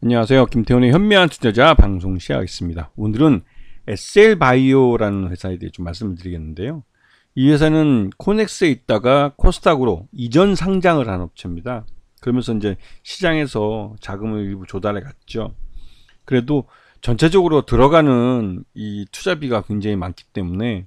안녕하세요. 김태훈의 현명한 투자자 방송 시작하겠습니다. 오늘은 SL바이오라는 회사에 대해 좀 말씀을 드리겠는데요. 이 회사는 코넥스에 있다가 코스닥으로 이전 상장을 한 업체입니다. 그러면서 이제 시장에서 자금을 일부 조달해 갔죠. 그래도 전체적으로 들어가는 이 투자비가 굉장히 많기 때문에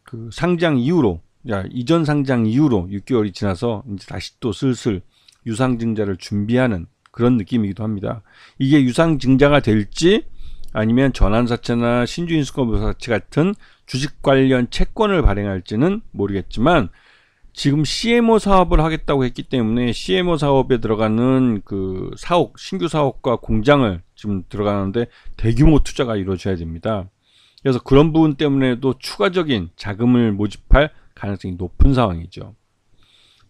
그 상장 이후로, 이전 상장 이후로 6개월이 지나서 이제 다시 또 슬슬 유상증자를 준비하는 그런 느낌이기도 합니다. 이게 유상증자가 될지 아니면 전환사채나 신주인수권부사채 같은 주식 관련 채권을 발행할지는 모르겠지만 지금 CMO 사업을 하겠다고 했기 때문에 CMO 사업에 들어가는 그 사옥, 신규 사옥과 공장을 지금 들어가는데 대규모 투자가 이루어져야 됩니다. 그래서 그런 부분 때문에도 추가적인 자금을 모집할 가능성이 높은 상황이죠.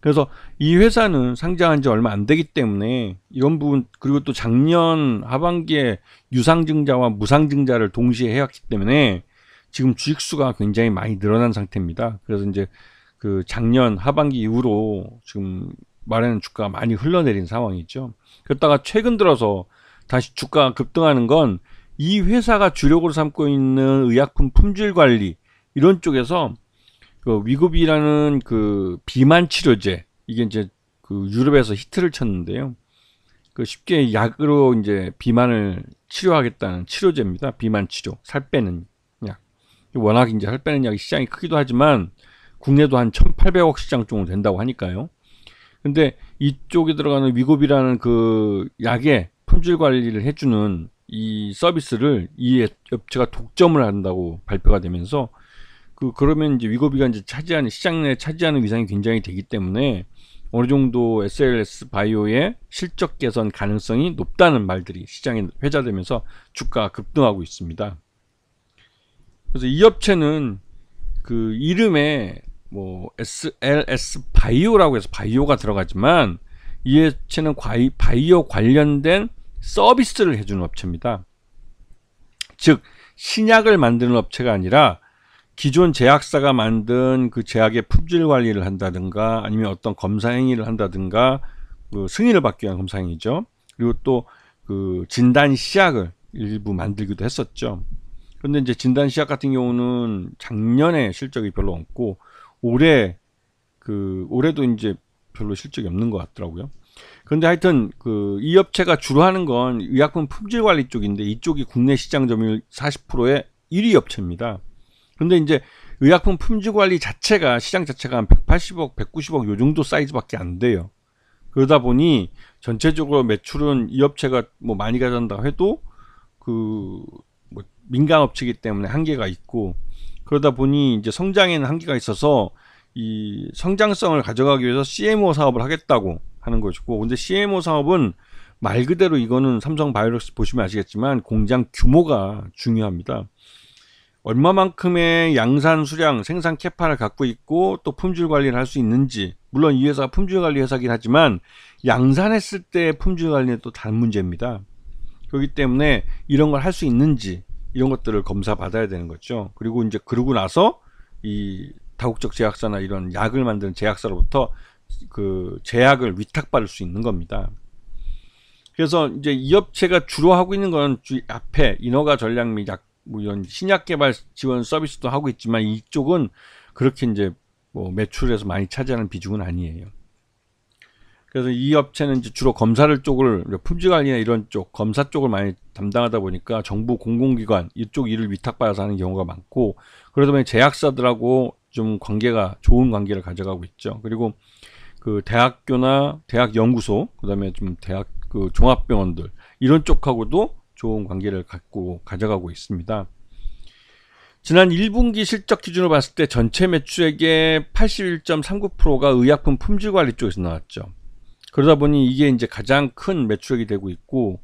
그래서 이 회사는 상장한 지 얼마 안 되기 때문에 이런 부분, 그리고 또 작년 하반기에 유상증자와 무상증자를 동시에 해왔기 때문에 지금 주식수가 굉장히 많이 늘어난 상태입니다. 그래서 이제 그 작년 하반기 이후로 지금 말하는 주가가 많이 흘러내린 상황이죠. 그러다가 최근 들어서 다시 주가가 급등하는 건 이 회사가 주력으로 삼고 있는 의약품 품질 관리 이런 쪽에서 그 위고비라는 그 비만 치료제, 이게 이제 그 유럽에서 히트를 쳤는데요. 그 쉽게 약으로 이제 비만을 치료하겠다는 치료제입니다. 비만 치료, 살 빼는 약. 워낙 이제 살 빼는 약이 시장이 크기도 하지만 국내도 한 1,800억 시장 정도 된다고 하니까요. 근데 이쪽에 들어가는 위고비라는 그 약의 품질 관리를 해주는 이 서비스를 이 업체가 독점을 한다고 발표가 되면서 그러면 이제 위고비가 이제 차지하는, 시장 내에 차지하는 위상이 굉장히 되기 때문에 어느 정도 SLS 바이오의 실적 개선 가능성이 높다는 말들이 시장에 회자되면서 주가가 급등하고 있습니다. 그래서 이 업체는 그 이름에 뭐 SLS 바이오라고 해서 바이오가 들어가지만 이 업체는 바이오 관련된 서비스를 해주는 업체입니다. 즉 신약을 만드는 업체가 아니라 기존 제약사가 만든 그 제약의 품질 관리를 한다든가 아니면 어떤 검사 행위를 한다든가 그 승인을 받기 위한 검사 행위죠. 그리고 또 그 진단 시약을 일부 만들기도 했었죠. 그런데 이제 진단 시약 같은 경우는 작년에 실적이 별로 없고 올해도 이제 별로 실적이 없는 것 같더라고요. 그런데 하여튼 이 업체가 주로 하는 건 의약품 품질 관리 쪽인데 이쪽이 국내 시장 점유율 40%의 1위 업체입니다. 근데 이제 의약품 품질 관리 자체가, 시장 자체가 한 180억, 190억 요 정도 사이즈밖에 안 돼요. 그러다 보니 전체적으로 매출은 이 업체가 뭐 많이 가져간다 해도 뭐 민간 업체이기 때문에 한계가 있고, 그러다 보니 이제 성장에는 한계가 있어서 이 성장성을 가져가기 위해서 CMO 사업을 하겠다고 하는 것이고, 근데 CMO 사업은 말 그대로 이거는 삼성바이오로직스 보시면 아시겠지만 공장 규모가 중요합니다. 얼마만큼의 양산 수량, 생산 캐파를 갖고 있고 또 품질 관리를 할 수 있는지, 물론 이 회사가 품질 관리 회사긴 하지만 양산했을 때 품질 관리는 또 다른 문제입니다. 그렇기 때문에 이런 걸 할 수 있는지 이런 것들을 검사 받아야 되는 거죠. 그리고 이제 그러고 나서 이 다국적 제약사나 이런 약을 만드는 제약사로부터 그 제약을 위탁받을 수 있는 겁니다. 그래서 이제 이 업체가 주로 하고 있는 건 앞에 인허가 전략 및 뭐 이런 신약 개발 지원 서비스도 하고 있지만 이쪽은 그렇게 이제 뭐 매출에서 많이 차지하는 비중은 아니에요. 그래서 이 업체는 이제 주로 검사를 쪽을, 품질 관리나 이런 쪽 검사 쪽을 많이 담당하다 보니까 정부 공공기관 이쪽 일을 위탁받아서 하는 경우가 많고, 그러다 보니 제약사들하고 좀 좋은 관계를 가져가고 있죠. 그리고 그 대학교나 대학 연구소, 그다음에 좀 대학 그 종합병원들 이런 쪽하고도 좋은 관계를 가져가고 있습니다. 지난 1분기 실적 기준으로 봤을 때 전체 매출액의 81.39%가 의약품 품질 관리 쪽에서 나왔죠. 그러다 보니 이게 이제 가장 큰 매출액이 되고 있고,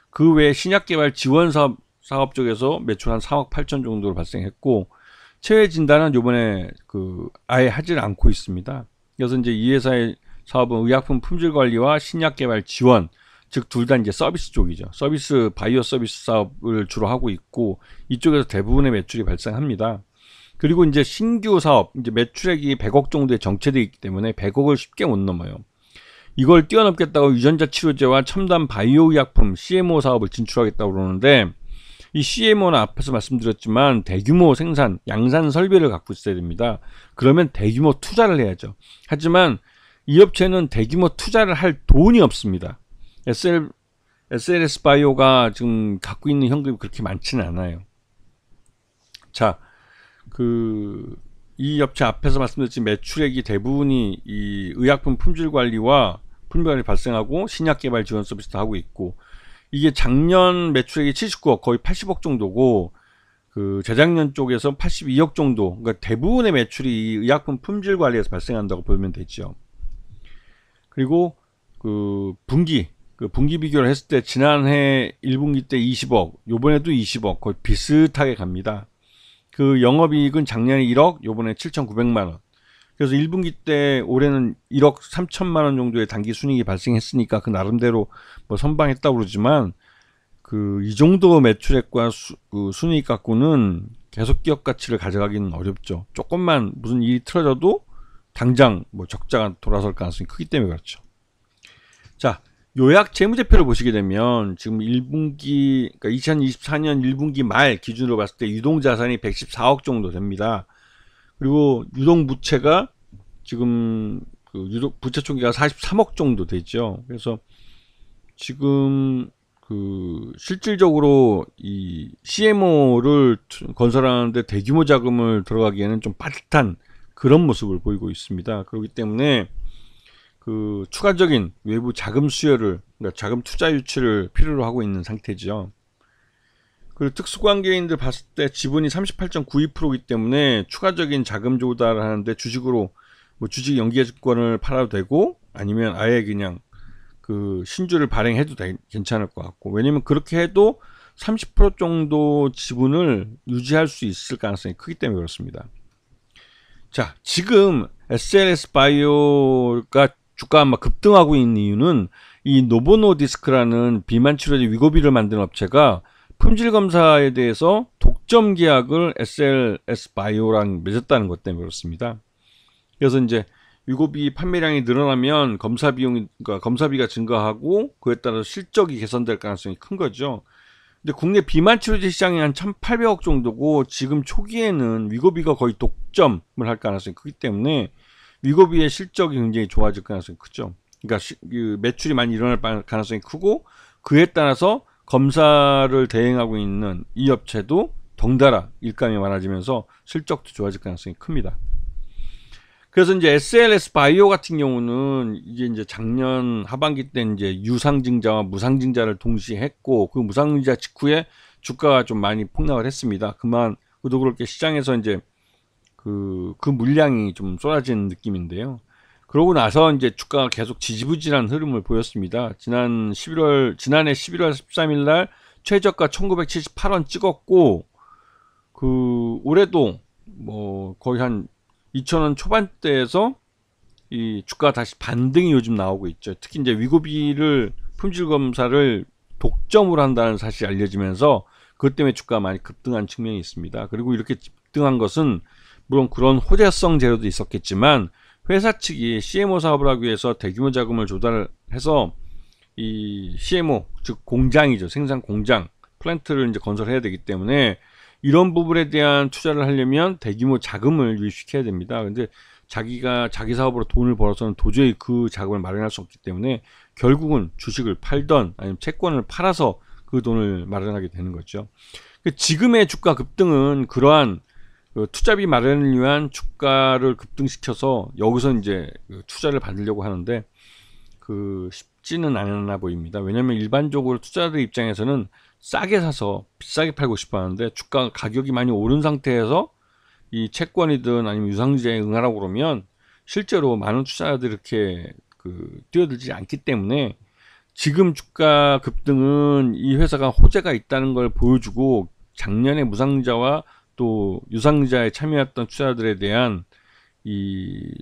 그 외에 신약 개발 지원 사업 쪽에서 매출 한 3억 8천 정도로 발생했고, 체외 진단은 요번에 아예 하질 않고 있습니다. 그래서 이제 이 회사의 사업은 의약품 품질 관리와 신약 개발 지원, 즉 둘 다 이제 서비스 쪽이죠. 바이오 서비스 사업을 주로 하고 있고, 이쪽에서 대부분의 매출이 발생합니다. 그리고 이제 신규 사업, 이제 매출액이 100억 정도에 정체되어 있기 때문에 100억을 쉽게 못 넘어요. 이걸 뛰어넘겠다고 유전자 치료제와 첨단 바이오 의약품 CMO 사업을 진출하겠다고 그러는데, 이 CMO는 앞에서 말씀드렸지만 대규모 생산, 양산 설비를 갖고 있어야 됩니다. 그러면 대규모 투자를 해야죠. 하지만 이 업체는 대규모 투자를 할 돈이 없습니다. SLS 바이오가 지금 갖고 있는 현금이 그렇게 많지는 않아요. 자, 이 업체 앞에서 말씀드렸지 매출액이 대부분이 이 의약품 품질 관리와 품질 관리 발생하고 신약 개발 지원 서비스도 하고 있고, 이게 작년 매출액이 79억, 거의 80억 정도고, 재작년 쪽에서 82억 정도, 그러니까 대부분의 매출이 이 의약품 품질 관리에서 발생한다고 보면 되죠. 그리고 분기 비교를 했을 때 지난해 1분기 때 20억, 요번에도 20억, 거의 비슷하게 갑니다. 영업이익은 작년에 1억, 요번에 7,900만원. 그래서 1분기 때 올해는 1억 3천만원 정도의 단기 순이익이 발생했으니까 그 나름대로 뭐 선방했다고 그러지만, 이 정도 매출액과 순이익 갖고는 계속 기업 가치를 가져가기는 어렵죠. 조금만 무슨 일이 틀어져도 당장 뭐 적자가 돌아설 가능성이 크기 때문에 그렇죠. 자, 요약 재무제표를 보시게 되면 지금 1분기, 그러니까 2024년 1분기 말 기준으로 봤을 때 유동자산이 114억 정도 됩니다. 그리고 유동부채가 지금 부채 총계가 43억 정도 되죠. 그래서 지금 실질적으로 이 CMO를 건설하는데 대규모 자금을 들어가기에는 좀 빠듯한 그런 모습을 보이고 있습니다. 그렇기 때문에 추가적인 외부 자금 수요를, 그러니까 자금 투자 유치를 필요로 하고 있는 상태죠. 그리고 특수관계인들 봤을 때 지분이 38.92%이기 때문에 추가적인 자금 조달을 하는데 주식으로 뭐 주식 연기증권을 팔아도 되고, 아니면 아예 그냥 신주를 발행해도 괜찮을 것 같고, 왜냐면 그렇게 해도 30% 정도 지분을 유지할 수 있을 가능성이 크기 때문에 그렇습니다. 자, 지금 SLS 바이오가 주가가 막 급등하고 있는 이유는 이 노보노디스크라는 비만 치료제 위고비를 만든 업체가 품질 검사에 대해서 독점 계약을 SLS 바이오랑 맺었다는 것 때문에 그렇습니다. 그래서 이제 위고비 판매량이 늘어나면 검사비가 증가하고 그에 따라서 실적이 개선될 가능성이 큰 거죠. 근데 국내 비만 치료제 시장이 한 1,800억 정도고, 지금 초기에는 위고비가 거의 독점을 할 가능성이 크기 때문에 위고비의 실적이 굉장히 좋아질 가능성이 크죠. 그러니까 매출이 많이 일어날 가능성이 크고, 그에 따라서 검사를 대행하고 있는 이 업체도 덩달아 일감이 많아지면서 실적도 좋아질 가능성이 큽니다. 그래서 이제 SLS 바이오 같은 경우는 이제 작년 하반기 때 이제 유상증자와 무상증자를 동시에 했고, 그 무상증자 직후에 주가가 좀 많이 폭락을 했습니다. 그도 그렇게 시장에서 이제 그 물량이 좀 쏟아지는 느낌인데요. 그러고 나서 이제 주가가 계속 지지부진한 흐름을 보였습니다. 지난해 11월 13일 날 최저가 1978원 찍었고, 올해도 뭐 거의 한 2,000원 초반대에서 이 주가가 다시 반등이 요즘 나오고 있죠. 특히 이제 위고비를 품질 검사를 독점으로 한다는 사실이 알려지면서 그것 때문에 주가가 많이 급등한 측면이 있습니다. 그리고 이렇게 급등한 것은 물론 그런 호재성 재료도 있었겠지만, 회사 측이 CMO 사업을 하기 위해서 대규모 자금을 조달해서 이 CMO, 즉 공장이죠, 생산 공장, 플랜트를 이제 건설해야 되기 때문에 이런 부분에 대한 투자를 하려면 대규모 자금을 유입시켜야 됩니다. 근데 자기가 자기 사업으로 돈을 벌어서는 도저히 그 자금을 마련할 수 없기 때문에 결국은 주식을 팔던 아니면 채권을 팔아서 그 돈을 마련하게 되는 거죠. 지금의 주가 급등은 그러한 투자비 마련을 위한 주가를 급등시켜서 여기서 이제 투자를 받으려고 하는데 쉽지는 않아 보입니다. 왜냐하면 일반적으로 투자자들 입장에서는 싸게 사서 비싸게 팔고 싶어 하는데, 주가 가격이 많이 오른 상태에서 이 채권이든 아니면 유상증자에 응하라고 그러면 실제로 많은 투자자들이 이렇게 뛰어들지 않기 때문에, 지금 주가 급등은 이 회사가 호재가 있다는 걸 보여주고, 작년에 무상증자와 또 유상증자에 참여했던 투자자들에 대한 이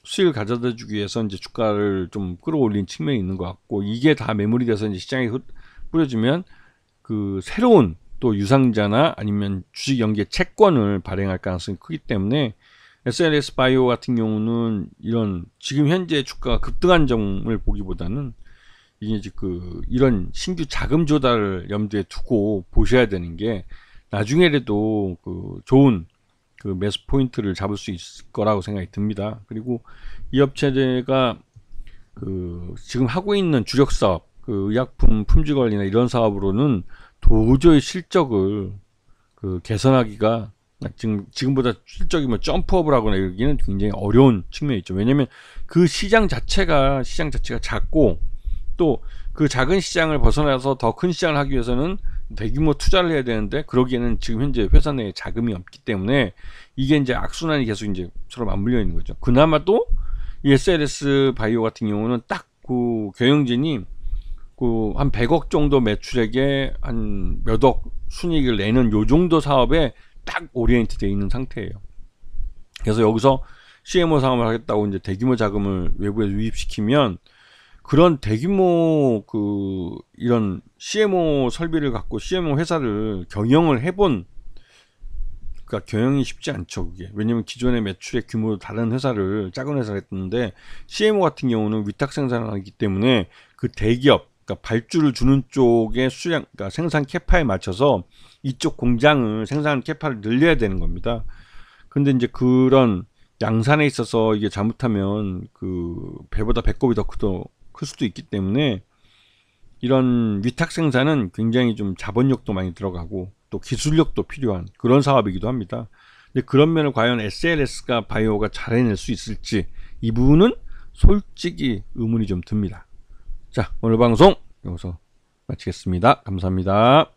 수익을 가져다 주기 위해서 이제 주가를 좀 끌어올린 측면이 있는 것 같고, 이게 다 매물이 돼서 이제 시장에 뿌려지면 새로운 또 유상증자나 아니면 주식 연계 채권을 발행할 가능성이 크기 때문에 SLS 바이오 같은 경우는 이런 지금 현재 주가가 급등한 점을 보기보다는 이게 이제 이런 신규 자금 조달을 염두에 두고 보셔야 되는 게 나중에라도 좋은 매수 포인트를 잡을 수 있을 거라고 생각이 듭니다. 그리고 이 업체가 지금 하고 있는 주력 사업, 의약품 품질 관리나 이런 사업으로는 도저히 실적을 개선하기가 지금보다 실적이 뭐 점프업을 하거나 이러기는 굉장히 어려운 측면이 있죠. 왜냐면 시장 자체가 작고 또 그 작은 시장을 벗어나서 더 큰 시장을 하기 위해서는 대규모 투자를 해야 되는데 그러기에는 지금 현재 회사 내에 자금이 없기 때문에 이게 이제 악순환이 계속 이제 서로 맞물려 있는 거죠. 그나마 또 이 SLS 바이오 같은 경우는 딱 경영진이 한 100억 정도 매출액에 한 몇억 순이익을 내는 요 정도 사업에 딱 오리엔트 되어 있는 상태예요. 그래서 여기서 CMO 사업을 하겠다고 이제 대규모 자금을 외부에서 유입시키면 그런 대규모 이런 CMO 설비를 갖고 CMO 회사를 경영을 해본, 그러니까 경영이 쉽지 않죠, 그게. 왜냐면 기존의 매출의 규모도 다른 회사를, 작은 회사를 했는데 CMO 같은 경우는 위탁 생산을 하기 때문에 대기업, 그러니까 발주를 주는 쪽의 수량, 그러니까 생산 캐파에 맞춰서 이쪽 공장을 생산 캐파를 늘려야 되는 겁니다. 근데 이제 그런 양산에 있어서 이게 잘못하면 배보다 배꼽이 더 클 수도 있기 때문에 이런 위탁 생산은 굉장히 좀 자본력도 많이 들어가고 또 기술력도 필요한 그런 사업이기도 합니다. 근데 그런 면을 과연 SLS가 바이오가 잘 해낼 수 있을지 이 부분은 솔직히 의문이 좀 듭니다. 자, 오늘 방송 여기서 마치겠습니다. 감사합니다.